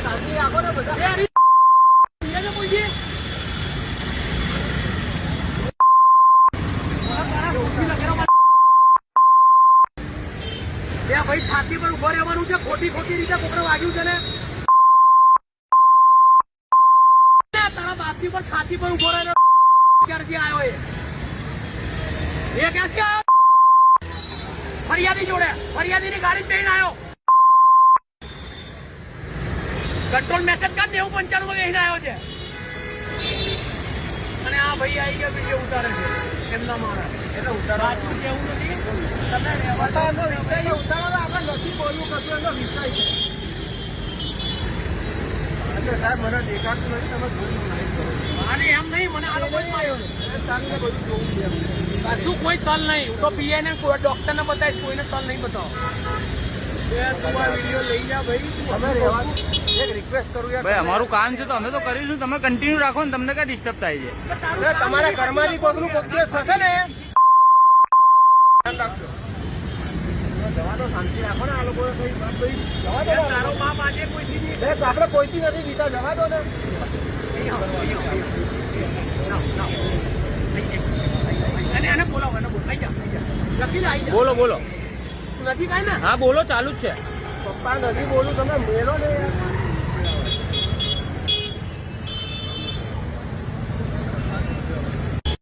શાંતિ રાખો ને બધા. ભાઈ છાતી પર ઉભો રહેવાનું છે. ખોટી રીતે કોકડે વાગ્યું છે ને તારા બાપની પર છાતી પર ઉભો રહ્યો. ક્યારથી આવ્યો એ ક્યાંથી આવ્યો? ફરિયાદી જોડે ફરિયાદીની ગાડી જઈને આવ્યો. કંટ્રોલ મેસેજ કર 90-95 માં બેસીને આવ્યો છે. અને આ ભાઈ આવી ગયા વિડીયો ઉતારે છે એમના મારા. એટલે ઉતારવા જેવું નથી. તમે એમનો વિષય ઉતારો આપણે નથી બોલવું કશું. એનો વિષય છે. સાહેબ મને દેખાતું નથી. તમે જોયું અને એમ નહીં. મને આ લોકો કશું કોઈ તલ નહીં. હું તો પીઆઈ ને ડોક્ટર ને બતાવીશ. કોઈને તલ નહીં બતાવો. અમારું કામ છે તો અમે તો કરીશું. તમે કન્ટિન્યુ રાખો ને. તમને કઈ ડિસ્ટર્બ થાય છે? તમારા ઘરમાંથી કોઈનું કોક દિવસ થશે ને જવા દો. શાંતિ રાખો ને. આ લોકો તારો બાપ આજે કોઈથી આપડે કોઈથી નથી જીતા. જવા દો ને. એને બોલાવો. એને બોલો. બોલો નથી કાંઈ ને. હા બોલો, ચાલુ જ છે. પપ્પા નથી બોલું. તમે મેળો ને.